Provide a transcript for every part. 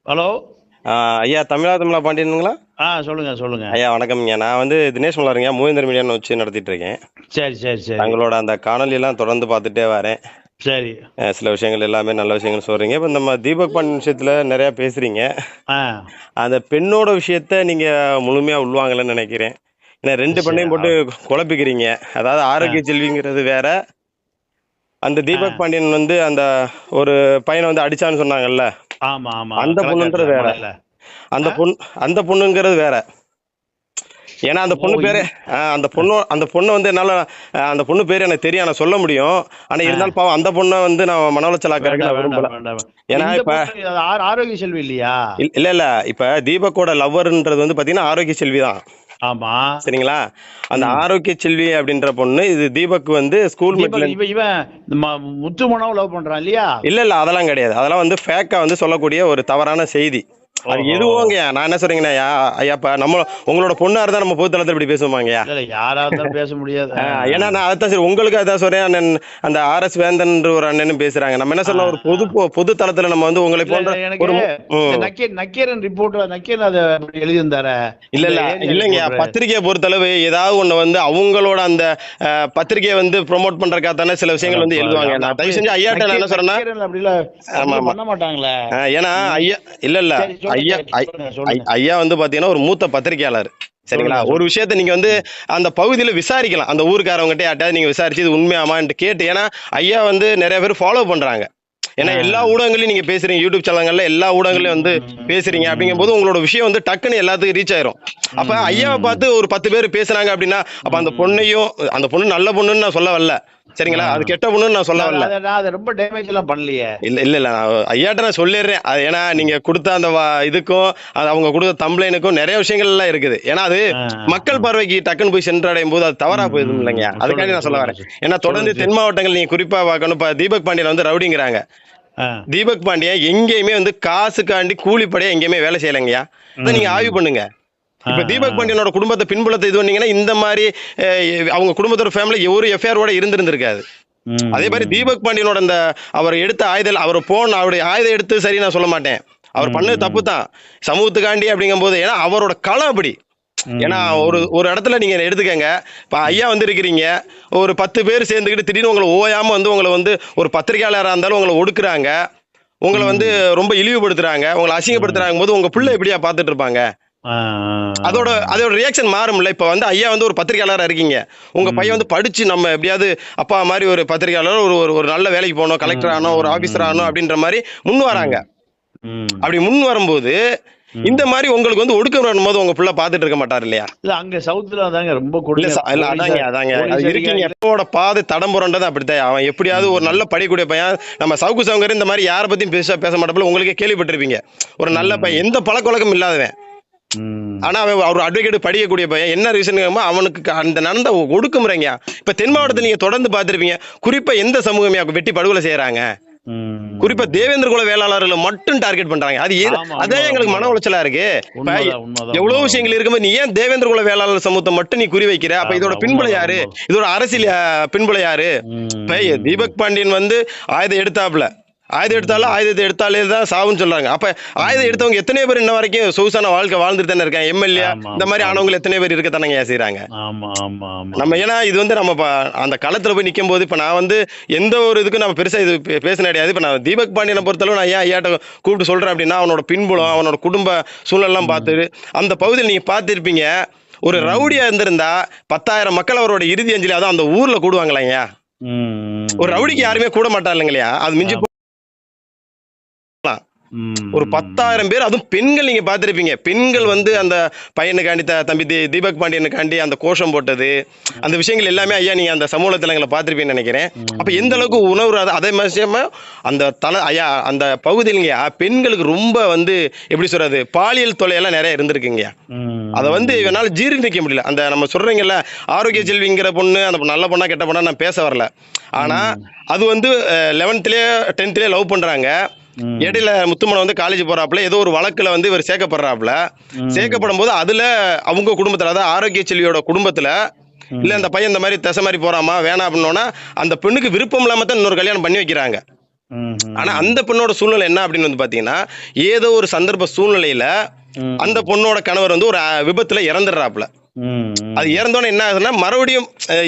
Hello. ஆ, ஐயா தமிழா பாண்டியனுங்களா? சொல்லுங்க, சொல்லுங்க. ஐயா வணக்கம்ங்க. நான் வந்து தினேஷ் மலருங்க. மூவேந்தர் மீடியான்னு வச்சு நடத்திட்டு இருக்கேன். சரி, சரி, சரி. தங்களோட அந்த காணொலியெல்லாம் தொடர்ந்து பார்த்துட்டே வரேன். சரி. சில விஷயங்கள் எல்லாமே நல்ல விஷயங்கள் சொல்றீங்க. இப்ப நம்ம தீபக் பாண்டியன் விஷயத்துல நெறையா பேசுறீங்க. ஆ. அந்த பெண்ணோட விஷயத்த நீங்க முழுமையா உள்வாங்கலன்னு நெனைக்கிறேன். ஏன்னா 2 சரி. பெண்ணையும் போட்டு குழப்பிக்கிறீங்க. அதாவது ஆ. ஆரோக்கிய செல்விங்கிறது வேற. அந்த ஆ. தீபக் பாண்டியன் வந்து அந்த ஒரு பையன வந்து அடிச்சான்னு சொன்னாங்கல்ல, ஆமா, ஆமா. அந்த கலக்காட்டுல, பொண்ணுன்றது வேற. மலையில. அந்த ஆ? பொண் அந்த பொண்ணுங்கிறது வேற. ஏன்னா அந்த ஓ! பொண்ணு பேரு அந்த பொண்ணு வந்து என்னால அந்த பொண்ணு பேரு எனக்கு தெரியும். ஆனா சொல்ல முடியும். ஆனா ஆ. இருந்தாலும் பாவம் அந்த பொண்ண வந்து நான் மன உளைச்சல் ஆக்குறதுக்கு வேண்டாம், நான் வேண்டாம், விரும்பல. வேண்டாம். ஏன்னா இந்த இப்ப பொண்ணு அது ஆரோக்கிய செல்வி இல்லையா? இல்ல. இப்ப தீபக்கோட லவ்வர்ன்றது வந்து பாத்தீங்கன்னா ஆரோக்கிய செல்வி தான். ஆமா. சரிங்களா? அந்த ம். ஆரோக்கிய செல்வி அப்படின்ற பொண்ணு இது தீபக் வந்து ஸ்கூல் மெட்ல தீபக் இவன் இந்த முத்து மனோவ லவ் பண்றான் இல்லையா? இல்ல அதெல்லாம் கிடையாது. அதெல்லாம் வந்து ஃபேக்கா வந்து சொல்லக்கூடிய ஒரு தவறான செய்தி. அது ஓஹோ! எதுவோங்கய்யா நான் என்ன சொல்றேங்கண்ணா, ஐயா இப்ப உங்களோட பொண்ணா இருந்தா நம்ம பொது தளத்துல இப்படி பேசுவோமாங்கய்யா? இல்ல, இல்ல. யாரா இருந்தாலும் பேச முடியாது. ஆ, ஏன்னா நான் அதான் சரி உங்களுக்கு அதான் சொல்றேன். அண்ணன் அந்த ஆர்எஸ் வேந்தன்ற ஒரு அண்ணனும் பேசுறாங்க. நம்ம என்ன ஆ, சொல்லலாம், ஒரு ஆ. பொது தளத்துல நம்ம வந்து உங்களை இல்ல, போன்ற இல்ல. எனக்கு ஒரு இந்த ம். நக்கீரன் ரிப்போர்ட் நக்கீரன் அத எழுதியிருந்தாரே. உங்க இல்ல ஏரியா இல்லைங்கய்யா. ரிப்போர்ட்டரு. பத்திரிக்கைய பொறுத்தளவு ஏதாவது ஒண்ணு வந்து அவங்களோட அந்த பத்திரிக்கைய வந்து ப்ரொமோட் பண்றதுக்காக தானே சில விஷயங்கள் வந்து அடப்பாவி! எழுதுவாங்க. அவங்க நான் அப்படி தயவு செஞ்சு ஐயாட்ட நான் என்ன சொல்றேன்னா, நக்கீரன் அப்படிலாம் அப்படிலாம் ஆமாமா. பண்ண மாட்டாங்களே! ஏன்னா ம். ஐயா இல்ல. சரி, சொல்லுங்க, ஐயா ஐ சொல்லுங்க, ஐ சொல்லுங்க. ஐயா வந்து பாத்தீங்கன்னா ஒரு மூத்த பத்திரிக்கையாளர். சரிங்களா? சொல்லுங்க, ஒரு சொல்லுங்க. விஷயத்த நீங்க வந்து ம். அந்த பகுதியில விசாரிக்கலாம். அந்த ஊர்க்காரவங்கட்ட யார்ட்டயாவது நீங்க விசாரிச்சு இது உண்மையாமான்ட்டு கேட்டு ஏன்னா ஐயா வந்து நெறைய பேர் ஃபாலோ பண்றாங்க. ஆ. ஏன்னா எல்லா ஊடகங்களையும் நீங்க பேசுறீங்க. யூடியூப் சேனல்கள்ல எல்லா ஊடகங்களையும் வந்து பேசுறீங்க. ம். அப்படிங்கும்போது உங்களோட விஷயம் வந்து டக்குன்னு எல்லாத்துக்கும் ரீச் ஆயிரும். அப்ப ஐயாவ ம். பார்த்து ஒரு 10 பேர் பேசுனாங்க அப்படின்னா, அப்ப அந்த ம். பொண்ணையும் அந்த பொண்ணு நல்ல பொண்ணுன்னு நான் சொல்ல வரல. ஆ. சரிங்களா? அது கெட்ட பொண்ணுன்னு நான் சொல்ல நான் வரல. அத நான் அத ரொம்ப டேமேஜ் எல்லாம் பண்ணலையே! இல்ல. நான் ஐயாட்ட நான் சொல்லிடுறேன். அது ஏன்னா ம். நீங்க குடுத்த அந்த இதுக்கும், அது அவங்க குடுத்த தம்ப்ளைனுக்கும் நெறைய விஷயங்கள்லாம் இருக்குது. ஏன்னா அது ஆ. மக்கள் ம். பார்வைக்கு டக்குன்னு போய் சென்றடையும்போது அது தவறா ம். போயிரும் இல்லைங்கயா? ம். அதுக்காண்டி சொல்லுங்க, நான் சொல்ல சொல்லுங்க. வரேன். ஏன்னா தொடர்ந்து சொல்லுங்க. தென் மாவட்டங்கள் நீங்க குறிப்பா பார்க்கணும். இப்ப தீபக் பாண்டியன் வந்து ரவுடிங்கிறாங்க. ஆ. தீபக் பாண்டியன் எங்கேயுமே வந்து காசுக்காண்டி கூலிப்படையா எங்கேயுமே வேலை செய்யலைங்கய்யா. அத நீங்க ஆய்வு ம். பண்ணுங்க. ஆ, இப்ப ஆ. தீபக் பாண்டியனோட குடும்பத்த பின்புலத்த இது பண்ணீங்கன்னா, இந்த மாரி அ அவங்க குடும்பத்தோட ஃபேமிலி ஒரு எஃப்ஐஆர் ஓட இருந்திருக்காது. அதே மாரி ம். தீபக் பாண்டியனோட அந்த அவர் எடுத்த ஆயுதம் அவர் அவருடைய ஆயுதம் எடுத்து சரி நான் சொல்ல மாட்டேன். அவர் பண்ணது தப்பு ம். தான். சமூகத்துக்காண்டி அப்படிங்கும்போது ஏன்னா அவரோட களம் அப்படி. ஏன்னா ஒரு ம். ஒரு இடத்துல நீங்க எடுத்துக்கங்க. இப்ப ஐயா வந்து இருக்கிறீங்க. ஒரு 10 பேர் சேர்ந்துக்கிட்டு திடீர்னு உங்கள ஓயாம வந்து உங்கள வந்து ஒரு பத்திரிக்கையாளரா இருந்தாலும் உங்கள ஒடுக்குறாங்க. உங்கள வந்து ம். ரொம்ப இழிவுபடுத்துறாங்க. உங்கள ம். அசிங்கப்படுத்துறாங்கும்போது உங்க பிள்ளை ம். எப்படியா பார்த்துட்டு இருப்பாங்க? ஆ, ஆ, அதோட ஆ. அதோட ரியாக்ஷன் மாறும்ல. இப்ப வந்து ஐயா வந்து ஒரு பத்திரிக்கையாளரா இருக்கீங்க. உங்க பையன் ம். வந்து படிச்சு நம்ம எப்படியாவது அப்பா மாரி ஒரு பத்திரிக்கையாளர் ஒரு ஒரு ஒரு நல்ல வேலைக்கு போணும், ம். கலெக்டர் ஆகணும், ஒரு ஆபீசர் ஆகணும் ம். அப்படின்ற மாரி முன் வராங்க. ம். ம். அப்படி முன் வரும்போது, இந்த ம். மாரி உங்களுக்கு வந்து ஒடுக்கம் வரும்போது உங்க புள்ள பார்த்துட்டு இருக்க மாட்டார் இல்லையா? இல்ல, அங்க சவுத்ல அதாங்க ரொம்ப இல்ல கொடுமை. இல்ல போலீஸ் அதாங்க. அது போலீஸ் இருக்கீங்க. அதிகாரிகள். எப்போட பாதை தடம் புரண்டது அப்படித்தான். அவன் எப்படியாவது ஒரு ம். நல்ல படிக்கக்கூடிய பையன். நம்ம சவுக்கு சங்கர் இந்த மாரி யார பத்தியும் பேச மாட்டாப்புல. உங்களுக்கே கேள்விப்பட்டிருப்பீங்க. ஒரு நல்ல பையன். ம். எந்த பழக்கவழக்கமும் இல்லாதவன். ம். ஆனா அவன் ஒரு அட்வொகேட் படிக்கக்கூடிய பையன். என்ன ரீசன் அவனுக்கு அந்த நடந்த ஒடுக்குமுறைங்க. இப்ப தென் மாவட்டத்துல ம். நீங்க தொடர்ந்து பார்த்திருப்பீங்க. குறிப்பா எந்த சமூகம்யா வெட்டி படுகொலை செய்யறாங்க? குறிப்பா ம். தேவேந்திர குல வேளாளர்கள மட்டும் டார்கெட் பண்றாங்க. அது ஆமா. அதே உண்மதான், எங்களுக்கு மன உண்மதான். உளைச்சலா இருக்கு. இப்ப உண்மதான், உண்மதான், எவ்வளவு உண்மதான், விஷயங்கள் உண்மதான். இருக்கும்போது நீ ஏன் தேவேந்திர குல வேளாளர் சமூகத்த மட்டும் நீ குறி வைக்கிற? அப்ப இதோட ஆமா. பின்புலம் உண்மதான், யாரு? உண்மதான். இதோட அரசியல் ம். பின்புலம் யாரு? இப்ப ம். தீபக் பாண்டியன் வந்து ஆயுதம் எடுத்தாப்ல. ஆயுதம் எடுத்தாலும் ம். ஆயுதத்தை எடுத்தாலே தான் சாவுன்னு சொல்றாங்க. அப்ப ஆயுதம் ம். எடுத்தவங்க எத்தனை பேர் இன்ன வரைக்கும் சொகுசான வாழ்க்கை வாழ்ந்துட்டு தானே இருக்காங்க. எம்எல்ஏ ஆமா, இந்த மாரி ஆமா. ஆனவங்க எத்தனை பேர் இருக்கத்தானங்க செய்றாங்க. ஆமா, ஆமா, ஆமா, நம்ம ஆமா. ஏன்னா இது வந்து நம்ம அந்த களத்துல போய் நிக்கும்போது இப்ப நான் வந்து எந்த ஒரு இதுக்கும் நம்ம பெருசா இது பேசின கிடையாது. இப்ப நான் தீபக் பாண்டியனை பொறுத்தளவு நான் ஏன் ஐயாட்ட கூப்பிட்டு சொல்றேன் அப்படின்னா அவனோட பின்புலம் ம். அவனோட குடும்ப சூழல்லாம் ம். பார்த்து அந்த பகுதியில் நீங்க பார்த்திருப்பீங்க. ஒரு ம். ரவுடியா இருந்திருந்தா 10,000 மக்கள் அவரோட இறுதி அஞ்சலி அதான் அந்த ஊர்ல கூடுவாங்களாய்யா. ஒரு ரவுடிக்கு ம். யாருமே கூட மாட்டா இல்லைங்களையா? அது மிஞ்சி ஆம். போலாம். ஒரு ம். 10,000 பேர் அதுவும் பெண்கள் நீங்க பார்த்திருப்பீங்க. பெண்கள் வந்து ம். அந்த பையனுக்காண்டி தம்பி தீபக் பாண்டியனுக்காண்டி அந்த கோஷம் போட்டது, அந்த விஷயங்கள் எல்லாமே ஐயா நீங்க அந்த சமூக வலைதளங்கள்ல பார்த்திருப்பீங்கன்னு நெனைக்கிறேன். அப்ப எந்த அளவுக்கு ம். உணர்வு அதே விஷயமா அந்த ஐயா அந்த பகுதியிலங்கயா பெண்களுக்கு ரொம்ப வந்து எப்படி சொல்றது? பாலியல் தொல்லையெல்லாம் நெறைய இருந்திருக்குங்கயா. அத வந்து ம். இவனால ஜீரணிக்க முடியல. அந்த நம்ம சொல்றீங்கல்ல, ஆரோக்கிய ம். செல்விங்கிற பொண்ணு அந்த நல்ல பொண்ணா, கெட்ட பொண்ணா நான் பேச வரல. ஆனா, ம். அது வந்து 11த்லயே 10த்லயே லவ் பண்றாங்க. ம். இடையில முத்துமணன் வந்து காலேஜ் போறாப்புல. ஏதோ ஒரு வழக்குல வந்து இவர் சேர்க்கப்படுறாப்புல. ம். சேர்க்கப்படும்போது அதுல அவங்க குடும்பத்துல, அதாவது ஆரோக்கிய செல்வியோட குடும்பத்துல, இல்ல ம். இந்த பையன் இந்த மாரி திசை மாரி போறாமா, வேணாம் அப்படின்னோன, அந்த பெண்ணுக்கு விருப்பம் இல்லாம தான் இன்னொரு கல்யாணம் பண்ணி வைக்கிறாங்க. ஆனா ம். அந்த பொண்ணோட சூழ்நிலை என்ன அப்படின்னு வந்து பாத்தீங்கன்னா, ஏதோ ஒரு சந்தர்ப்ப சூழ்நிலையில அந்த ம். பொண்ணோட கணவர் வந்து ஒரு விபத்துல இறந்துடுறாப்புல. ம். அது ம். இறந்தோனே என்ன ஆகுதுன்னா, மறுபடியும்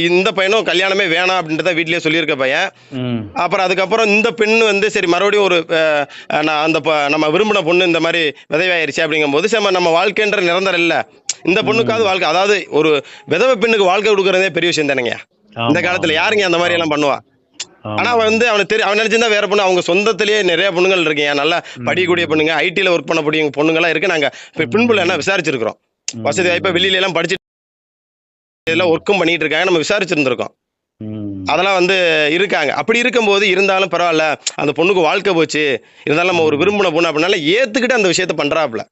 இந்த பையனும் கல்யாணமே வேணாம் அப்படின்றத வீட்லயே சொல்லியிருக்க பையன். ம். அப்புறம் அதுக்கப்புறம் இந்த பெண் வந்து சரி மறுபடியும் ஒரு நான் அந்த நம்ம விரும்பின பொண்ணு இந்த மாரி விதவையாயிருச்சு அப்படிங்கும்போது, சரி நம்ம வாழ்க்கைன்ற நிரந்தரம் இல்ல. இந்த பொண்ணுக்காவது ம். வாழ்க்கை அதாவது ஒரு விதவை பெண்ணுக்கு வாழ்க்கை குடுக்குறதே பெரிய விஷயம் தானேங்க. இந்த ஆமா, காலத்துல ஆமா, யாருங்க அந்த மாரி ஆமா, எல்லாம் பண்ணுவா? ஆனா ஆமா, அவன் ஆமா. வந்து அவனுக்கு அவன் நினைச்சிருந்தா வேற பொண்ணு அவங்க சொந்தத்திலேயே நிறைய பொண்ணுங்கள் இருக்குங்க. நல்லா படிக்கக்கூடிய ம். பொண்ணுங்க, ஐடில ஒர்க் பண்ணக்கூடிய பொண்ணுங்கலாம் இருக்கு. நாங்க பின்புல என்ன ம். விசாரிச்சிருக்கிறோம். வசதி வாய்ப்பா ம். வெளியில எல்லாம் படிச்சுட்டு எல்லாம் ம். ஒர்க்கும் பண்ணிட்டு இருக்காங்க. நம்ம விசாரிச்சிருந்திருக்கோம். ம். அதெல்லாம் வந்து இருக்காங்க. அப்படி இருக்கும்போது இருந்தாலும் பரவால்ல. அந்த பொண்ணுக்கு வாழ்க்கை போச்சு. இருந்தாலும் நம்ம ஒரு ம். விரும்பின பொண்ணு அப்படினால ஏத்துக்கிட்டு அந்த விஷயத்த பண்றாப்புல.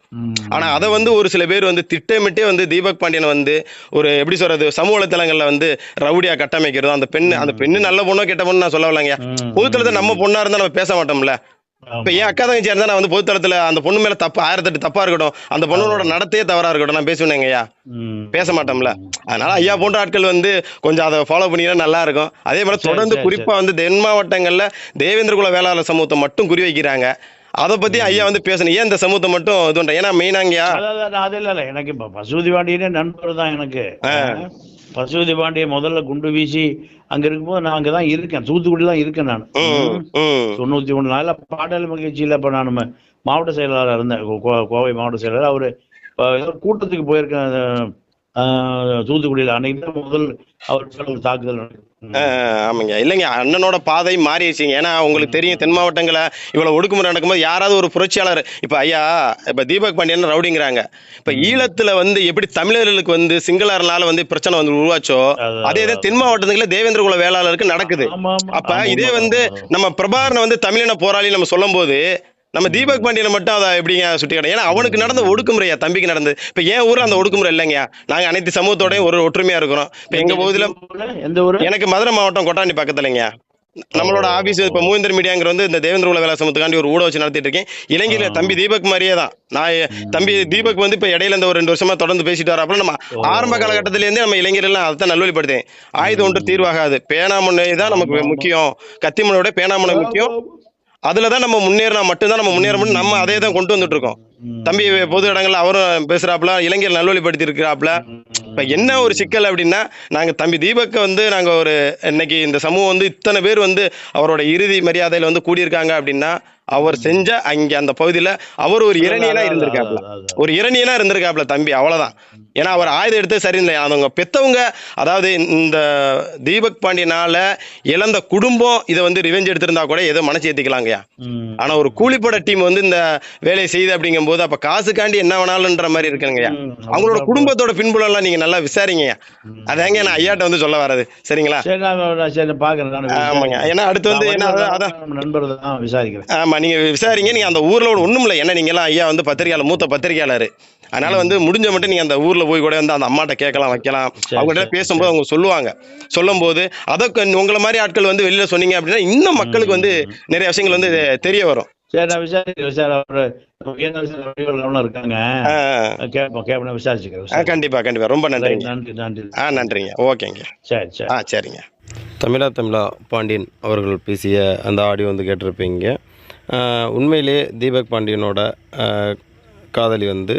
ஆனா அத வந்து ம். ஒரு சில பேர் வந்து திட்டமிட்டே வந்து தீபக் பாண்டியன வந்து ஒரு எப்படி சொல்றது? சமூக வலைதளங்கள்ல வந்து ரவுடியா கட்டமைக்கிறதும், அந்த பெண்ணு ம். நல்ல பொண்ணோ, கெட்ட பொண்ணோ நான் சொல்ல வரலங்க. ம். பொது தளத்துல நம்ம ம். பொண்ணா இருந்தா நம்ம பேச மாட்டோம்ல. இப்ப ஆமா, என் அக்கா ஆமா. தங்கச்சியா இருந்தா நான் வந்து பொது தளத்துல அந்த பொண்ணு மேல தப்பு 1008 தப்பா இருக்கட்டும். அந்த பொண்ணோட அதான். நடத்தையே தவறா இருக்கட்டும். நான் பேசுவேனேங்கய்யா. ம். பேச மாட்டோம்ல. ம். அதனால ஐயா ம். போன்ற ஆட்கள் வந்து கொஞ்சம் அத ஃபாலோ பண்ணீங்கன்னா நல்லா இருக்கும். அதே போல சரி, தொடர்ந்து சரி, சரி. குறிப்பா வந்து தென் மாவட்டங்கள்ல தேவேந்திர குல வேளாளர் சமூகத்த மட்டும் குறி வைக்கிறாங்க. அத பத்தி ஐயா ம். வந்து பேசணும். ஏன் இந்த சமூகத்த மட்டும் இது பண்றேன்? ஏன்னா மெயினாங்கய்யா அதான் அது இல்ல. எனக்கு இப்ப பசுபதி பாண்டியனே நண்பர் தான் எனக்கு. ஆ. பசுபதி பாண்டியன் முதல்ல குண்டு வீசி அங்க இருக்கும்போது நான் அங்க தான் இருக்கேன். தூத்துக்குடியில தான் இருக்கேன் நானு. ம், ம். ம். 91 நாள்ல பாடல் மகிழ்ச்சியில அப்ப நான் மாவட்ட செயலாளரா இருந்தேன். கோவை மாவட்ட செயலாளர். அவரு ஏதோ ஒரு கூட்டத்துக்கு போயிருக்கேன். தூத்துக்குடியில அன்னைக்கு தான் முதல் அவர் மேல ஒரு தாக்குதல் நடக்குது. ஆ, ம். ஆமாங்க. இல்லைங்க அண்ணனோட பாதை மாறிடுச்சுங்க. ஏன்னா உங்களுக்கு தெரியும் தென் ம். மாவட்டங்கள்ல இவ்வளவு ஒடுக்குமுறை நடக்கும்போது யாராவது ஒரு புரட்சியாளர் இப்ப ஐயா இப்ப தீபக் பாண்டியன் ரவுடிங்கிறாங்க. இப்ப ம். ஈழத்துல வந்து எப்படி தமிழர்களுக்கு வந்து சிங்களர்னால வந்து பிரச்சனை வந்து உருவாச்சோ, அதான், அதே அதான், தான் தென் அதான். மாவட்டத்துல தேவேந்திர குல வேளாளருக்கு நடக்குது. ஆமா, ஆமா. அப்ப ஆமா இதே உண்மைதான், வந்து உண்மைதான். நம்ம பிரபாகரன வந்து தமிழின போராளி நம்ம சொல்லும்போது, நம்ம தீபக் ம். பாண்டியன மட்டும் அத எப்படிங்க சுட்டிக்காட்டும்? ஏன்னா அவனுக்கு நடந்த ம். ஒடுக்குமுறையா தம்பிக்கு நடந்தது. இப்ப என் ஊர்ல அந்த ம். ஒடுக்குமுறை இல்லைங்கயா. நாங்க அனைத்து சமூகத்தோடயும் ம். ஒரு ஒற்றுமையா இருக்கிறோம். இப்ப எங்க எங்க எந்த பகுதியில ஊரு? எந்த ஊரு? எனக்கு மதுரை மாவட்டம் கொட்டாண்டி பக்கத்துலங்க. ஓ! நம்மளோட ஆபீஸ் இப்ப மூவேந்தர் மீடியாங்கிற வந்து இந்த தேவேந்திர குல வேலா சமூகத்துக்காண்டி ஒரு ஊட வச்சு நடத்திட்டு இருக்கேன். ஆ. இலங்கையில தம்பி தீபக் மாரியே தான். தம்பி ம். தீபக் வந்து இப்ப இடையில இந்த ஒரு 2 வருஷமா தொடர்ந்து பேசிட்டு வராப்புல. நம்ம ஓ! ஆரம்ப காலகட்டத்தில இருந்தே நம்ம இளைஞர்கள் அதத்தான் நல்வழிப்படுத்தேன். ஆயுதம் ஒன்று ம். தீர்வாகாது. பேனாமுனை தான் நமக்கு ஆமாமா. முக்கியம். கத்திமுனைய விட பேனாமுனை முக்கியம். ஆமாமா. அதுல தான் நம்ம முன்னேறினா மட்டும் தான் நம்ம முன்னேற முடியும். நம்ம அதே தான் ம். கொண்டு வந்துட்டு இருக்கோம். தம்பி பொது ம். இடங்கள்ல அவரும் பேசுறாப்புல, இளைஞர் நல்வழிப்படுத்தி இருக்கிறாப்புல. இப்ப என்ன ஒரு ம். சிக்கல் அப்டின்னா, நாங்க தம்பி தீபக்க வந்து நாங்க ஒரு இன்னைக்கு இந்த சமூகம் வந்து இத்தன பேர் வந்து அவரோட இறுதி மரியாதையில வந்து கூடியிருக்காங்க அப்டின்னா, அவர் ம். செஞ்ச அங்க அந்த பகுதியில அவர் ஒரு இல்ல, இல்ல. இரணியனா அதான், அதான், இருந்திருக்காப்புல. அதான், அதான். ஒரு இரணியனா இருந்திருக்காப்புல தம்பி அவ்வளவுதான். ஏன்னா அவர் ம். ஆயுதம் எடுத்தது சரியில்லை. அவங்க பெத்தவங்க அதாவது இந்த தீபக் பாண்டியனால இழந்த குடும்பம் இத வந்து ரிவெஞ்ச் எடுத்திருந்தா கூட ஏதோ மனசு ஏத்திக்கலாங்கய்யா. ஆனா ஒரு கூலிப்பட ம். டீம் வந்து இந்த வேலைய செய்யுது அப்படிங்கும்போது, அப்ப காசுக்காண்டி என்ன வேணாலும்ன்ற மாரி இருக்குங்கய்யா. ம். அவங்களோட அப்படித்தான் இப்போ. குடும்பத்தோட பின்புலம்லாம் நீங்க நல்லா விசாரிங்கய்யா. அதாங்க நான் ம். ஐயாட்ட வந்து சொல்ல வர்றது. சரிங்களா? சரி நான் பார்க்குறேன். நானு ஆமாங்க. விசாரிக்கிறேன். ஏன்னா அடுத்து நான் வந்து ஏன்னா அதான் வருவேன். அதான் நம்ம நண்பர் தான் விசாரிக்கிறேன். ஆமா. நீங்க விசாரிங்க. நீங்க அந்த ஊர்ல ஒண்ணும் இல்ல. ஏன்னா நீங்கலாம் ஐயா வந்து ம். மூத்த பத்திரிக்கையாளரு. அதனால வந்து ம். முடிஞ்ச மட்டும் நீங்க அந்த ஊர்ல போய் கூட வந்து அந்த அம்மாட்ட கேட்கலாம், வைக்கலாம். சரி, அவங்ககிட்ட சரி, பேசும்போது சரி. அவங்க சொல்லுவாங்க. சொல்லும்போது உங்கள மாரி ஆட்கள் வந்து வெளியில சொன்னீங்க அப்படின்னா, இன்னும் மக்களுக்கு வந்து ம். நெறைய விஷயங்கள் வந்து ம். தெரிய வரும். சரி நான் விசாரிக்கிறேன். அவரு உயர்ந்த வடிவேலுலாம் இருக்காங்க. ஆ, ஆ. கேட்போம். நான் விசாரிச்சுக்கிறேன். கண்டிப்பா, கண்டிப்பா. ரொம்ப ரைட். நன்றிங்க. நன்றி, நன்றி. நன்றிங்க. ஓகேங்க. சரி, சரி. சரிங்க. தமிழா பாண்டியன் அவர்கள் பேசிய அந்த ஆடியோ வந்து கேட்டிருப்பீங்க. உண்மையிலேயே தீபக் பாண்டியனோட அ காதலி வந்து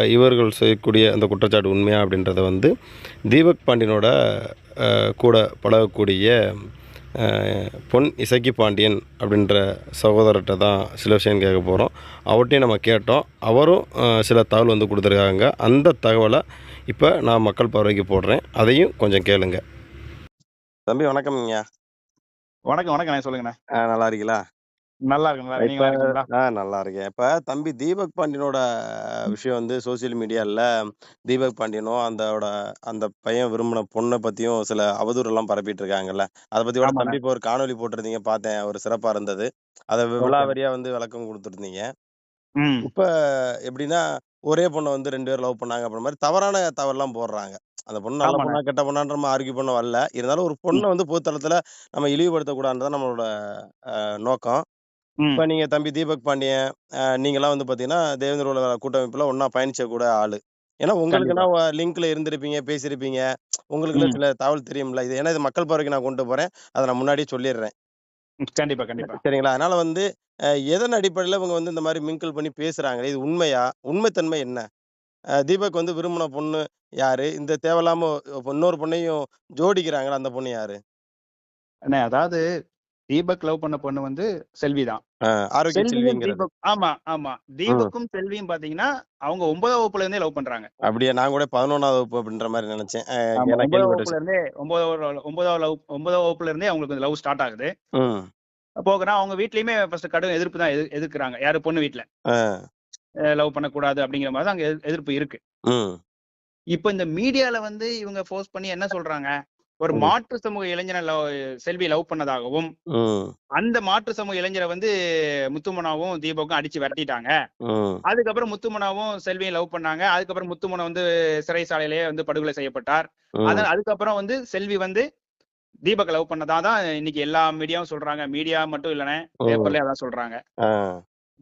இவர்கள் செய்யக்கூடிய அந்த குற்றச்சாட்டு உண்மையா அப்படின்றத வந்து தீபக் பாண்டியனோட கூட பழகக்கூடிய அ பொன் இசக்கி பாண்டியன் அப்படின்ற சகோதரர்ட்ட தான் சில விஷயம் கேட்க போகிறோம். அவர்ட்டையும் நம்ம கேட்டோம். அவரும் சில தகவல் வந்து கொடுத்துருக்காங்க. அந்த தகவலை இப்போ நான் மக்கள் பார்வைக்கு போடுறேன். அதையும் கொஞ்சம் கேளுங்க. தம்பி வணக்கம்ங்க. வணக்கம், வணக்கண்ணே. சொல்லுங்கண்ணே. நல்லா இருக்கீங்களா? நல்லா இருக்கேன், நல்லா இருக்கேன். நீங்க இப்ப நல்லா இருக்கீங்களா? நல்லா இருக்கேன். இப்ப தம்பி தீபக் பாண்டியனோட விஷயம் வந்து சோசியல் மீடியால தீபக் பாண்டியனும், அந்த பையன் விரும்பின பொண்ண பத்தியும் சில அவதூறெல்லாம் பரப்பிட்டு இருக்காங்கல்ல. அத பத்தி கூட ஆமாண்ணே. தம்பி இப்ப ஒரு காணொளி போட்டிருந்தீங்க பார்த்தேன். ஒரு சிறப்பா இருந்தது. அத ஓகேண்ணே. விலாவரியா வந்து விளக்கம் குடுத்திருந்தீங்க. ம். இப்ப எப்படின்னா, ஒரே பொண்ண வந்து 2 பேர் லவ் பண்ணாங்க அப்படின்ற மாரி தவறான தகவல்லாம் போடுறாங்க. அந்த பொண்ணு நல்ல ஆமாண்ணே. பொண்ணா, கெட்ட பொண்ணான்ற நம்ம ஆர்க்யூ பண்ண வரல. இருந்தாலும் ஒரு பொண்ண ம். வந்து பொது தளத்துல நம்ம இழிவுபடுத்தக்கூடாதுன்றது தான் நம்மளோட நோக்கம். இப்ப ம். நீங்க தம்பி தீபக் பாண்டியன், நீங்கலாம் வந்து பார்த்தீங்கன்னா, தேவேந்திர குல கூட்டமைப்புல ஒண்ணா பயணிச்ச கூட ஆளு. ஏன்னா உங்களுக்குன்னா கண்டிப்பா. லிங்க்ல இருந்திருப்பீங்க, பேசியிருப்பீங்க. உங்களுக்குள்ள ம். சில தகவல் தெரியும்ல. ஏன்னா இது மக்கள் பார்வைக்கு நான் கொண்டு போறேன். அத நான் முன்னாடியே சொல்லிர்றேன். கண்டிப்பா கண்டிப்பா. சரிங்களா? அதனால வந்து எதன் அடிப்படையில இவங்க வந்து இந்த மாரி மிங்கிள் பண்ணி பேசுறாங்க? இது உண்மையா? உண்மைத்தன்மை என்ன? தீபக் வந்து விரும்புன பொண்ணு யாரு? இந்த தேவையில்லாம இன்னொரு பொண்ணையும் ஜோடிக்கிறாங்கல்ல, அந்த பொண்ணு யாரு? அண்ணே அதாவது தீபக் லவ் பண்ண பொண்ணு வந்து செல்வி தான். ஆ ஆரோக்கிய செல்வியும் செல்விங்கிறது. தீபக் ஆமா ஆமா. ம். தீபக்கும் செல்வியும் பாத்தீங்கன்னா அவங்க 9ஆம் வகுப்புல இருந்தே லவ் பண்றாங்க. அப்படியா? நான் கூட 11வது வகுப்பு அப்படின்ற மாரி நெனச்சேன். ஆமா ஏன்னா 9ஆம் கேள்விப்பட்ட வகுப்புல விஷயம். இருந்தே 9ஆம் வகுப்புல இருந்தே அவங்களுக்கு லவ் ஸ்டார்ட் ஆகுது. ம். போகுறா அவங்க வீட்லயுமே ஃபர்ஸ்ட் கடும் எதிர்ப்பு தான் எதிர்க்கிறாங்க. யாரு பொண்ணு வீட்ல. ஆ. லவ் பண்ணக்கூடாது அப்படிங்கிற மாதிரி தான் அங்க எதிர்ப்பு இருக்கு. ம். இப்ப இந்த மீடியால வந்து இவங்க ஃபோர்ஸ் பண்ணி என்ன சொல்றாங்க? ஒரு ம். மாற்று சமூக இளைஞனை செல்வி லவ் பண்ணதாகவும், ம். அந்த மாற்று சமூக இளைஞரை வந்து முத்துமனாவும் தீபக்கும் அடிச்சு விரட்டிட்டாங்க. ம். அதுக்கப்புறம் முத்துமனாவும் செல்வியும் லவ் பண்ணாங்க. அதுக்கப்புறம் முத்துமன வந்து சிறைச்சாலையிலேயே வந்து படுகொலை செய்யப்பட்டார். ம். அதுக்கப்புறம் வந்து செல்வி வந்து தீபக்க லவ் பண்ணதா தான் இன்னைக்கு எல்லா மீடியாவும் சொல்றாங்க. மீடியா மட்டும் இல்லண்ணே, ம். பேப்பர்லயும் அதான் சொல்றாங்க. ஆ.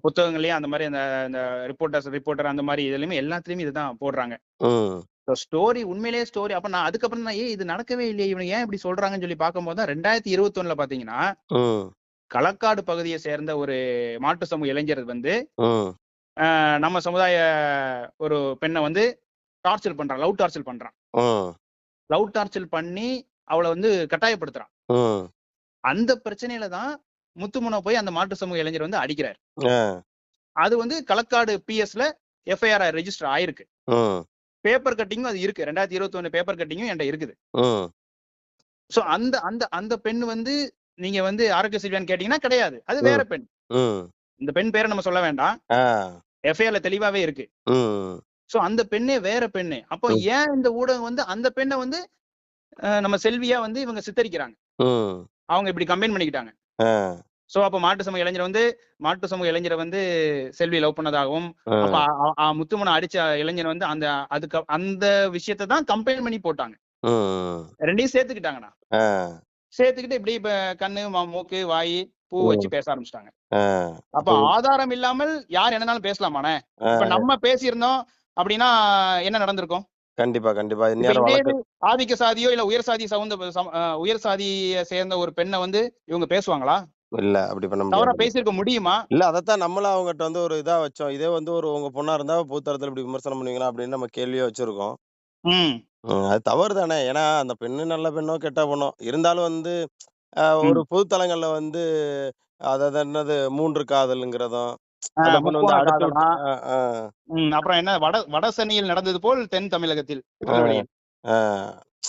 புத்தகங்கள்லயும் அந்த மாரி அந்த அந்த ரிப்போர்ட்டர் அந்த மாரி இதுலயுமே எல்லாத்துலயுமே இதுதான் போடுறாங்க. ம். ஸ்டோரி உண்மையிலேயே ஸ்டோரி. அப்ப நான் அதுக்கப்புறம் தான் இது நடக்கவே இல்லையே, இவனுங்க ஏன் இப்படி சொல்றாங்கன்னு சொல்லி பார்க்கும்போது தான் 2021ல பாத்தீங்கன்னா, ம். களக்காடு பகுதியை சேர்ந்த ஒரு மாற்று சமூக இளைஞர் வந்து ம். நம்ம சமுதாய ஒரு பெண்ணை வந்து டார்ச்சர் பண்றான். லவ் டார்ச்சர் பண்றான். ம். லவ் டார்ச்சர் பண்ணி அவள வந்து கட்டாயப்படுத்துறான். ம். அந்த பிரச்சனையில தான் முத்துமுன போய் அந்த மாற்று சமூக இளைஞர் வந்து அடிக்கிறார். ஆ. அது வந்து களக்காடு பிஎஸ்ல எஃப்ஐஆர் ரெஜிஸ்டர் ஆயிருக்கு. ம். பேப்பர் கட்டிங்கும் அது இருக்கு. 2021 பேப்பர் கட்டிங்கும் என்ட்ட இருக்குது. ம். சோ அந்த அந்த அந்த பெண் வந்து நீங்க வந்து ஆரோக்கிய செல்வியான்னு கேட்டீங்கன்னா கிடையாது. அது வேற ம். பெண். ம். இந்த பெண் பேரை நம்ம சொல்ல வேண்டாம். ஆ. எஃப்ஐஆர்ல தெளிவாவே இருக்கு. ம். சோ அந்த பெண்ணே வேற பெண்ணு. அப்போ ம். ஏன் இந்த ஊடகம் வந்து அந்த பெண்ண வந்து நம்ம செல்வியா வந்து இவங்க சித்தரிக்கிறாங்க. ம். அவங்க இப்படி கம்பைன் பண்ணிக்கிட்டாங்க. ஆ. சோ அப்ப மாட்டு சமூக இளைஞரை வந்து செல்வி லவ் பண்ணதாகவும், அப்ப ஆ. முத்துமன அடிச்ச இளைஞர் வந்து அந்த விஷயத்த தான் கம்பைன் பண்ணி போட்டாங்க. ம். 2யும் சேர்த்துக்கிட்டாங்கண்ணா. ஆ. சேர்த்துக்கிட்டு இப்படி இப்ப கண்ணு, மூக்கு, வாய், பூ ம். வச்சு பேச ஆரம்பிச்சுட்டாங்க. ஆ. அப்ப அப்போ ஆதாரம் இல்லாமல் யார் என்னனாலும் பேசலாமாண்ணே? இப்ப ஆ. நம்ம பேசியிருந்தோம் அப்படின்னா என்ன நடந்திருக்கும்? கண்டிப்பா, கண்டிப்பா. இப்ப இந்நேரம் இதே வழக்கு இது ஆதிக்க சாதியோ இல்ல உயர் சாதி உயர் சாதிய சேர்ந்த ஒரு பெண்ண வந்து இவங்க பேசுவாங்களா? இல்ல. அப்படி பண்ண தவறா முடியாதுல்ல. பேசியிருக்க முடியுமா? இல்ல அதத்தான் நம்மளும் அவங்கட்ட வந்து ஒரு இதா வச்சோம். இதே வந்து உங்க பொண்ணா இருந்தா பொதுத்தளத்துல இப்படி விமர்சனம் பண்ணுவீங்களா? அப்படின்னு நம்ம கேள்வியா வச்சிருக்கோம். ம், அது தவறு தானே. ஏன்னா அந்த பெண்ணு நல்ல பெண்ணோ, கெட்ட பெண்ணோ இருந்தாலும் வந்து ஒரு ம். பொதுத்தளங்கள்ல வந்து அதாவது என்னது 3 காதல்ங்கிறதும், அந்த பொண்ணு வந்து முக்கோண அடுத்து விட்டு காதல்னா, அ, ஆ, அப்புறம் என்ன வட சென்னையில் நடந்தது போல் தென் தமிழகத்தில் ஆ, திருநெல்வேலியில். ஆ.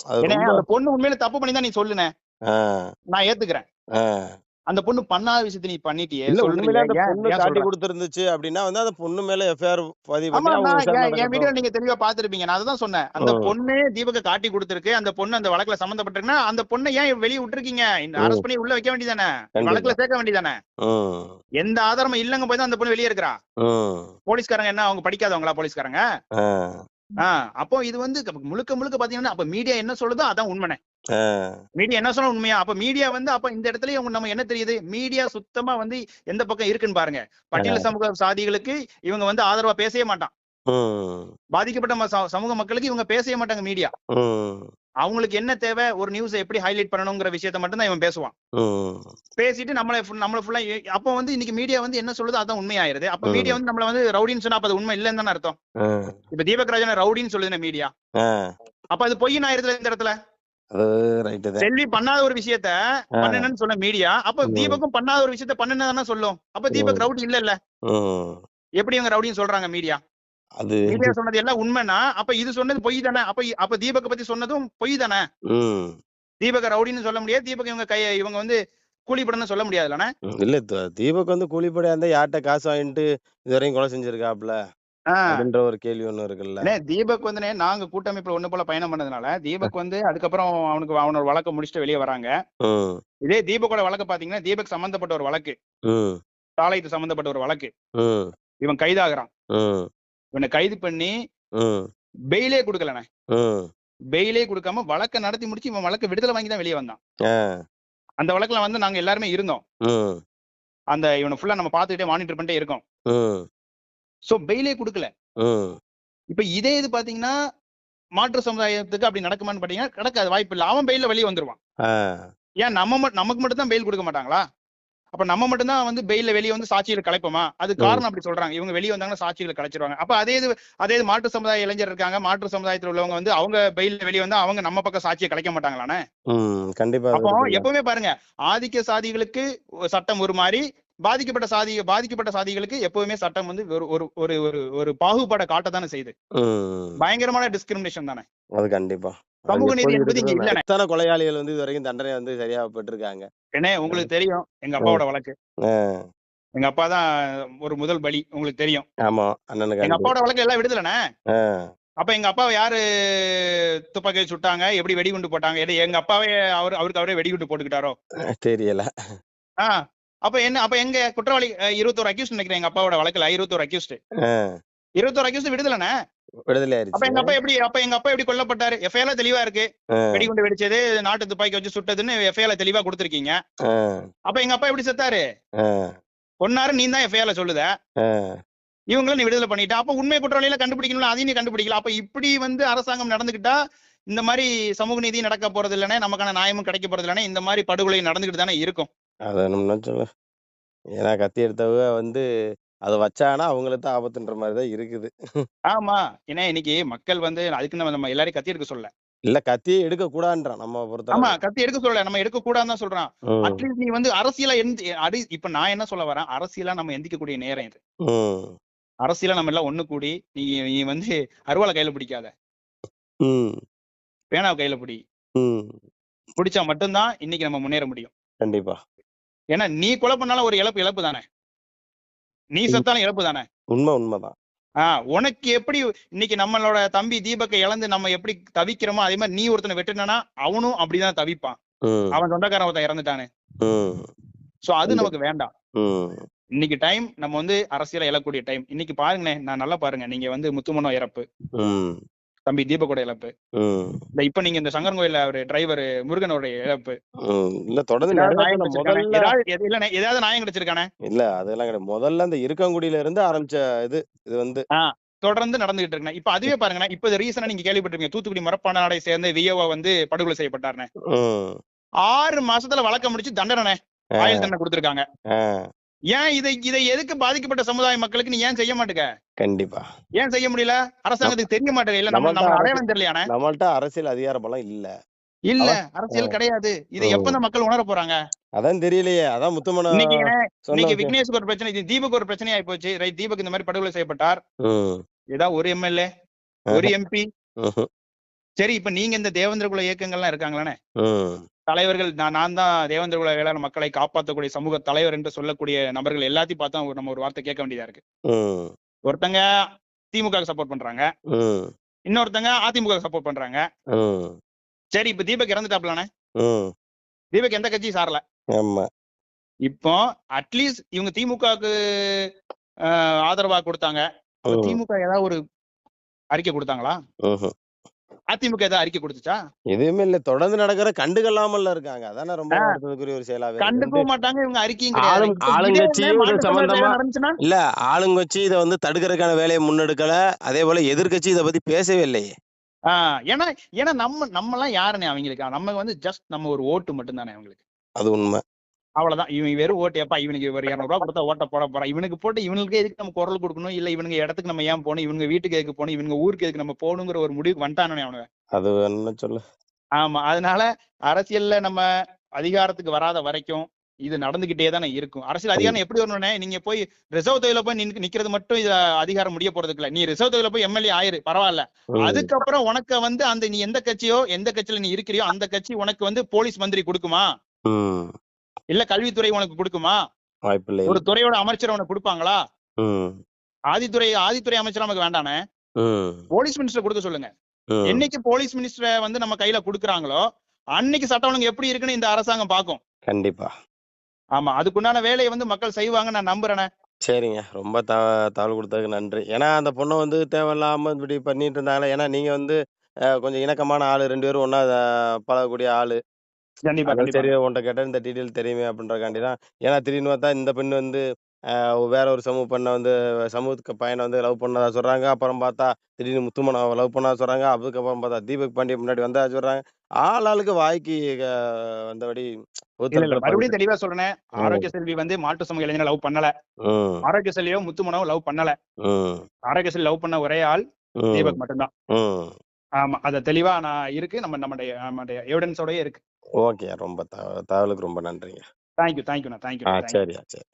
அது ஏன்னா ரொம்ப அந்த பொண்ணு உண்மையில தப்பு பண்ணி தான் நீ சொல்லுனே. ஆ, நான் ஏத்துக்கிறேன். ஆ. அந்த பொண்ணு பண்ணாத விஷயத்த நீ பண்ணிட்டியே, இல்ல சொல்றியே. உண்மையிலே அந்த ஏன் பொண்ணு ஏன் காட்டி சொல்ற? குடுத்திருந்துச்சு அப்படின்னா வந்து அந்த பொண்ணு மேல எஃப்ஐஆர் பதிவு ஆமா பண்ணி அவங்க நான் விசாரணை என் வீடியோ நடக்கட்டும். நீங்க தெளிவா பார்த்திருப்பீங்க. நான் அததான் சொன்னேன். அந்த ம், பொண்ணு தீபக்க காட்டி குடுத்திருக்கு. அந்த பொண்ணு அந்த வழக்குல சம்பந்தப்பட்டிருக்குன்னா, அந்த பொண்ண ஏன் வெளிய விட்டுருக்கீங்க? ம். அரெஸ்ட் பண்ணி உள்ள வைக்க வேண்டியதானே? கண்டிப்பா. வழக்குல சேர்க்க வேண்டியதானே? ம், எந்த ஆதாரமும் இல்லங்க போய் தான் அந்த பொண்ணு வெளிய இருக்கிறா. ம். போலீஸ்காரங்க என்ன அவங்க படிக்காதவங்களா போலீஸ்காரங்க? ஆ, அப்போ இது வந்து முழுக்க முழுக்க பாத்தீங்கன்னா, அப்ப மீடியா என்ன சொல்லுதோ அதான் உண்மனே. ஆ. மீடியா என்ன சொன்னா உண்மையா? அப்ப மீடியா வந்து அப்ப இந்த இடத்துலயே நம்ம என்ன தெரியுது? மீடியா சுத்தமா வந்து எந்த பக்கம் இருக்குன்னு பாருங்க. பட்டியல் ஆ. சமூக சாதிகளுக்கு இவங்க வந்து ஆதரவா பேசவே மாட்டான். ம், பாதிக்கப்பட்ட சமூக மக்களுக்கு இவங்க பேசவே மாட்டாங்க மீடியா. ம், அவங்களுக்கு என்ன தேவை? ஒரு நியூஸ எப்படி ஹைலைட் பண்ணணும்ங்கிற விஷயத்த மட்டும் தான் இவன் பேசுவான். ம், பேசிட்டு நம்மள ஃபுல்லா அப்ப வந்து இன்னைக்கு மீடியா வந்து என்ன சொல்லுதோ அதான் உண்மையாயிருது. அப்ப மீடியா ம். வந்து நம்மள வந்து ரவுடின்னு சொன்னா அப்ப அது உண்மை இல்லன்னு தானே அர்த்தம். ஆ, இப்ப தீபக் ராஜன ரவுடின்னு சொல்லுதுன மீடியா. ஆ. அப்ப அது பொய்ன்னு ஆயிருதுல இந்த இடத்துல. அது ரைட்டு தான். செல்வி பண்ணாத ஒரு விஷயத்த ஆ. பண்ணுனேன்னு சொன்ன மீடியா, அப்ப ம், தீபக்கும் பண்ணாத ஒரு விஷயத்த பண்ணுனேன்னு தானே சொல்லும். அப்ப தீபக் ம், ரவுடி இல்லல்ல. ம். எப்படி இவங்க ரவுடின்னு சொல்றாங்க மீடியா? அது மீடியா சொன்னது எல்லாம் உண்மைன்னா, அப்ப இது சொன்னது பொய் தானே. அப்ப தீபக்க பத்தி சொன்னதும் பொய் தானே. ம். தீபக ரவுடின்னு சொல்ல முடியாது. தீபக் இவங்க வந்து கூலிப்படன்னு சொல்ல முடியாதுல்லண்ணே. இல்ல தீபக் வந்து கூலிப்படையா இருந்தா யார்ட்ட காசு வாங்கிட்டு இதுவரையும் கொலை செஞ்சிருக்காப்ல? ஆ. அப்படின்ற ஒரு கேள்வி ஒண்ணு இருக்குல்ல. அண்ணே தீபக் வந்துண்ணே நாங்க கூட்டமைப்புல ஒண்ணு போல பயணம் பண்ணதுனால, தீபக் வந்து அதுக்கப்புறம் அவனோட வழக்க முடிச்சுட்டு வெளிய வராங்க. ம், இதே தீபக்கோட வழக்க பாத்தீங்கன்னா, தீபக் சம்பந்தப்பட்ட ஒரு வழக்கு. ம், சாலைக்கு சம்பந்தப்பட்ட ஒரு வழக்கு. ம், இவன் கைதாகுறான். ம், இவன கைது பண்ணி ம், பெயிலே குடுக்கலண்ணே. ம். பெயிலே குடுக்காம வழக்க நடத்தி முடிச்சு இவன் வழக்க விடுதலை வாங்கி தான் வெளிய வந்தான். ஆ, அந்த வழக்குல வந்து நாங்க எல்லாருமே இருந்தோம். ம், இவன ஃபுல்லா நம்ம பாத்துக்கிட்டே மானிட்டர் பண்ணிட்டே இருக்கோம். ம், சோ பெயிலே குடுக்கல. ம். இப்ப இதே இது பாத்தீங்கன்னா, மாற்று சமுதாயத்துக்கு அப்படி நடக்குமான்னு பாத்தீங்கன்னா, நடக்காது. வாய்ப்பு இல்ல. அவன் பெயில்ல வெளிய வந்துருவான். ஆ. ஏன் நமக்கு மட்டும் தான் பெயில் குடுக்க மாட்டாங்களா? அப்ப நம்ம மட்டும் தான் வந்து பெயில்ல வெளியே வந்து சாட்சிகளை கலைப்போமா? அது ம். காரணம் அப்படி சொல்றாங்க. இவங்க வெளியே வந்தாங்கன்னா சாட்சிகளை கலைச்சிருவாங்க. அப்ப அதே இது மாற்று சமுதாய இளைஞர் இருக்காங்க. மாற்று சமுதாயத்துல உள்ளவங்க வந்து அவங்க பெயில்ல வெளியே வந்தா அவங்க நம்ம பக்கம் சாட்சியை கலைக்க மாட்டாங்களானே? கண்டிப்பா அது அப்போ இருக்குல்ல. எப்பவுமே பாருங்க, ஆதிக்க சாதிகளுக்கு சட்டம் ஒரு மாரி, பாதிக்கப்பட்ட சாதிகளுக்கு எப்பவுமே சட்டம் வந்து ஒரு ஒரு ஒரு ஒரு ஒரு பாகுபாட காட்டத்தானே செய்யுது. ம். பயங்கரமான டிஸ்கிரிமினேஷன் தானே. அது கண்டிப்பா. அது சமூக நீதி எப்போதும் என்பது இங்க இருக்கிறது தான். இல்லண்ணே. எத்தன கொலையாளிகள் வந்து இதுவரைக்கும் தண்டனை வந்து சரியா பெற்றிருக்காங்க. ஏன்னா அ, உங்களுக்கு தெரியும் எங்க அ, அப்பாவோட வழக்கு. அ. எங்க அப்பா தான் ஒரு முதல் பலி. உங்களுக்கு தெரியும். ஆமா. எங்க அண்ணனுக்காண்டி. அப்பாவோட வழக்கு எல்லாம் விடுதலண்ணே. ஆ. அப்ப எங்க அப்பாவ யாரு துப்பாக்கிய சுட்டாங்க? எப்படி வெடிகுண்டு போட்டாங்க? எங்க அப்பாவே அவருக்கு அவரே வெடிகுண்டு போட்டுக்கிட்டாரோ? தெரியல. ஆ. அப்ப எங்க குற்றவாளி 21 அக்யூஸ்ட் நினைக்கிறேன் எங்க அப்பாவோட வழக்குல 21 அக்யூஸ்ட். ஆ. 21 அக்யூஸ்ட் விடுதலண்ணே. விடுதலை ஆயிருச்சு. அப்ப எங்க அப்பா எப்படி கொல்லப்பட்டாரு? எஃப்ஐஆர்ல தெளிவா இருக்கு. ஆ. வெடிகுண்டு வெடிச்சது, நாட்டு துப்பாக்கி வச்சு சுட்டதுன்னு எஃப்ஐஆர்ல தெளிவா குடுத்திருக்கீங்க. ஆ. அப்ப எங்க அப்பா எப்படி செத்தாரு? ஆ. கொன்னாரு நீ தான் எஃப்ஐஆர்ல சொல்லுத. ஆ. இவங்கள நீ விடுதலை பண்ணிட்ட. அப்ப உண்மை குற்றவாளிகள கண்டுபிடிக்கணும்ல, அதையும் நீ கண்டுபிடிக்கல. அப்ப இப்படி வந்து அரசாங்கம் நடந்துக்கிட்டா, இந்த மாரி சமூக நீதி நடக்க போறது இல்லனே, நமக்கான நியாயமும் கிடைக்க போறது இல்லனே, இந்த மாரி படுகொலை நடந்துகிட்டு தானே இருக்கும். அத நம்ம சொல்ல ஏன்னா கத்தி எடுத்தவங்க வந்து அத வச்சாங்கன்னா அவங்களுக்கு தான் ஆபத்துன்ற மாரி தான் இருக்குது. ஆமா. ஏன்னா இன்னைக்கு மக்கள் வந்து அதுக்கு நம்ம எல்லாரையும் கத்தி எடுக்க சொல்லல. இல்ல கத்தியே எடுக்கக்கூடாதுன்றான் நம்ம ஆமா, பொறுத்தளவு. கத்தி எடுக்க சொல்லல. நம்ம எடுக்கக்கூடாதுன்னு தான் சொல்றான். ம். அட்லீஸ்ட் நீ வந்து அரசியலா இப்ப நான் என்ன சொல்ல வரேன், அரசியலா நம்ம எந்திக்கக்கூடிய நேரம் இது. ம். அரசியலா நம்ம எல்லாம் ஒண்ணு கூடி, நீ நீ வந்து அருவாள கையில பிடிக்காத. ம். பேனாவ கையில பிடி. ம். பிடிச்சா மட்டும் தான் இன்னைக்கு நம்ம முன்னேற முடியும். கண்டிப்பா. ஏன்னா நீ கொலை பண்ணாலும் ஒரு இழப்பு தானே. நீ ம். செத்தாலும் இழப்பு தானே. உண்மதான். ஆ உனக்கு எப்படி இன்னைக்கு நம்மளோட தம்பி தீபக்க இழந்து நம்ம எப்படி தவிக்கிறோமோ, அதே மாரி நீ ஒருத்தன வெட்டுனனா, அவனும் அப்படிதான் தவிப்பான். ம். அவன் சொந்தக்காரன் ஒருத்தன் இறந்துட்டானே. ம். சோ அது கண்டிப்பா. நமக்கு வேண்டாம். ம். இன்னைக்கு டைம் நம்ம வந்து அரசியல எழக்கூடிய டைம். இன்னைக்கு பாருங்களேன், நல்லா பாருங்க. நீங்க வந்து முத்துமனோ இறப்பு, ம். தம்பி தீபக்கோட இழப்பு. ம். இப்ப நீங்க இந்த சங்கரன்கோயில்ல அவரு டிரைவர் முருகனோட இழப்பு. இல்ல தொடர்ந்து ஏதாவது நெறைய நியாயம் பேர்ல கிடைச்சிருக்கானே? முதல்ல இல்லண்ணே ஏதாவது நியாயம் கிடைச்சிருக்கானே? இல்ல அதெல்லாம் கிடையாது. முதல்ல அந்த இருக்கங்குடியில இருந்து ஆரம்பிச்ச இது. இது வந்து ஆ தொடர்ந்து நடந்துகிட்டு இருக்குண்ணே. இப்ப அதுவே பாருங்கண்ணே. இப்ப ரீசென்ட்டா நீங்க கேள்விப்பட்டிருப்பீங்க. தூத்துக்குடி மரப்பானாடை சேர்ந்த விஏஓ வந்து படுகொலை செய்யப்பட்டாருண்ணே. ம். 6 மாசத்துல வழக்க முடிச்சு தண்டனை. ஆயுள் ஆ. தண்டனை குடுத்திருக்காங்க. ஆ. ஏன் இதை எதுக்கு பாதிக்கப்பட்ட சமுதாய மக்களுக்கு நீ ஏன் செய்ய மாட்டுக்க? கண்டிப்பா. ஏன் செய்ய முடியல? நம் அரசாங்கத்துக்கு தெரிய மாட்டேங்குது. இல்ல நம்மள்ட்ட நம்மள அரசு அடையாளம் தெரியலையாண்ணே? நம்மள்ட்ட அரசியல் அதிகார பலம் இல்ல. இல்ல. அதான் அரசியல் கிடையாது. இத ம். எப்பதான் மக்கள் உணரப் போறாங்க? அதான் தெரியலையே. அதான் முத்துமண்ணா இன்னைக்கு சொன்ன இன்னைக்கு விஷயம். விக்னேஷ்க்கு ஒரு பிரச்சனை. இது தீபக் ஒரு பிரச்சனை ஆயி போச்சு. ரைட் தீபக் இந்த மாரி படுகொலை செய்யப்பட்டார். ம். ஏதாவது ஒரு எம்எல்ஏ, ஒரு ஆஹ. எம்பி. ம்ஹ்ம். சரி இப்ப நீங்க இந்த தேவேந்திர குல இயக்கங்கள்லாம் இருக்காங்களாண்ணே? ம். தலைவர்கள் நான் தான் தேவேந்திர குல வேளாண் மக்களை காப்பாற்றக்கூடிய சமூக தலைவர் என்று சொல்லக்கூடிய நபர்கள் எல்லாத்தையும் பார்த்தா நம்ம ஒரு வார்த்தை கேட்க வேண்டியதா இருக்கு. ம். ஒருத்தங்க திமுகவுக்கு சப்போர்ட் பண்றாங்க. ம். இன்னொருத்தங்க அதிமுகவுக்கு சப்போர்ட் பண்றாங்க. ம். சரி இப்ப தீபக் இறந்துட்டாப்லண்ணே. ம். தீபக் எந்த கட்சியும் சாரல. ஆமா. இப்போ அட்லீஸ்ட் இவங்க திமுகவுக்கு ஆதரவா குடுத்தாங்க. அப்ப ம். திமுக ஏதாவது ஒரு அறிக்கை குடுத்தாங்களா? ம்ஹ்ம். அதிமுக ஏதாவது அறிக்கை குடுத்துச்சா? எதுவுமே இல்ல. தொடர்ந்து நடக்கிற கண்டுகொள்ளாமல்ல இருக்காங்க. அதானே ரொம்ப ஆ வருத்தத்துக்குரிய ஒரு செயலாவே இருக்கு. வந்து கண்டுக்கவும் மாட்டாங்க. இவங்க அறிக்கையும் கிடையாது. இப்ப இதே இது ஆளுங்கட்சியும் இது மாற்று சமுதாயத்துல சம்பந்தமா ஏதாவது நடந்துச்சுன்னா? இல்ல ஆளுங்கட்சி இத வந்து தடுக்கிறதுக்கான வேலைய முன்னெடுக்கல. அதேபோல எதிர்க்கட்சி இத பத்தி பேசவே இல்லையே. ஆ ஏன்னா ஏன்னா நம்மலாம் யாருண்ணே அவங்களுக்கு? நம்ம வந்து ஜஸ்ட் நம்ம ஒரு ஓட்டு மட்டும் தானே அவங்களுக்கு. அது உண்ம. அவ்வளவுதான். இவன் வெறும் ஓட்டு ஏப்பா இவனுக்கு ஒரு 200 ரூபாய் குடுத்தா ஓட்ட போறான். இவனுக்கு போட்டு இவனுக்கு எதுக்கு நம்ம குரல் குடுக்கணும்? இல்ல இவனுங்க இடத்துக்கு நம்ம ஏன் போணும்? இவனுங்க வீட்டுக்கு எதுக்கு போணும்? இவனுங்க ஊருக்கு எதுக்கு நம்ம போகணுங்கிற ஒரு முடிவுக்கு வந்துட்டானுனே அவனுங்க. அது என்ன சொல்ல? ஆமா. அதனால அரசியல்ல நம்ம அதிகாரத்துக்கு வராத வரைக்கும் இது நடந்துகிட்டே தானே இருக்கும். அரசியல் கண் அதிகாரம் எப்படி வரணும்னே, நீங்க போய் ரிசர்வ் தொகுதியில போய் நிக்கிறது மட்டும் இதுல அதிகாரம் முடிய போறதுக்கு இல்ல. நீ ரிசர்வ் தொகுதியில போய் எம்எல்ஏ ஆயிரு பரவால்ல. ம். அதுக்கப்புறம் உனக்கு வந்து அந்த நீ எந்த கட்சியில நீ இருக்கிறியோ அந்த கட்சி உனக்கு வந்து போலீஸ் மந்திரி குடுக்குமா? ம். இல்ல கல்வித்துறை உனக்கு குடுக்குமா? வாய்ப்பில்லை. ஒரு துறையோட அமைச்சர் உனக்கு குடுப்பாங்களா? ம். ஆதித்துறை அமைச்சர் நமக்கு வேண்டானே. ம். போலீஸ் மினிஸ்டர் குடுக்க சொல்லுங்க. ம். என்னைக்கு போலீஸ் மினிஸ்டர வந்து நம்ம கையில குடுக்குறாங்களோ, அன்னைக்கு சட்டம் ஒழுங்கு எப்படி இருக்குன்னு இந்த அரசாங்கம் பாக்கும். கண்டிப்பா. ஆமா. அதுக்குண்டான வேலைய வந்து மக்கள் செய்வாங்கன்னு நான் நம்புறேனே. சரிங்க. ரொம்ப தகவல் குடுத்ததுக்கு நன்றி. ஏன்னா அந்த பொண்ண வந்து தேவையில்லாம இப்படி பண்ணிட்டு இருந்தாங்களே. ஏன்னா நீங்க வந்து கொஞ்சம் இணக்கமான ஆளு. 2 பேரும் ஒண்ணா பழகக்கூடிய ஆளு. கண்டிப்பா, அதான் சரி கண்டிப்பாங்க. உன்ட்ட கேட்டா இந்த டீட்டெயில் தெரியுமே அப்படின்றக்காண்டி தான். ஏன்னா திடீர்னு பார்த்தா இந்த பெண் வந்து அ வேற ஒரு சமூக பெண்ண வந்து சமூகத்துக்கு பையன வந்து லவ் பண்ணதா சொல்றாங்க. அப்புறம் பார்த்தா திடீர்னு முத்துமனாவ லவ் பண்ணதா சொல்றாங்க. அதுக்கப்புறம் பார்த்தா தீபக் பாண்டியன் முன்னாடி வந்ததா சொல்றாங்க. ஆளாளுக்கு வாய்க்கு வந்தபடி இல்ல ஒருத்தர் மறுபடியும் தெளிவா சொல்றேன். ம். ஆரோக்கிய செல்வி வந்து மாட்டு சமூக இளைஞனை லவ் பண்ணல. ம். ஆரோக்கிய செல்வியோ முத்துமனோ லவ் பண்ணல. ம். ஆரோக்கிய செல்வி லவ் பண்ண ஒரே ஆள் ம். தீபக் மட்டும்தான். ம். ஆமா. அத தெளிவா நான் இருக்கு. நம்முடைய எவிடன்ஸோடயே இருக்கு. ஓகே. ரொம்ப தகவலுக்கு ரொம்ப நன்றிங்க. தேங்க்யூ. தேங்க்யூண்ணா. தேங்க்யூ. சரியா சரி.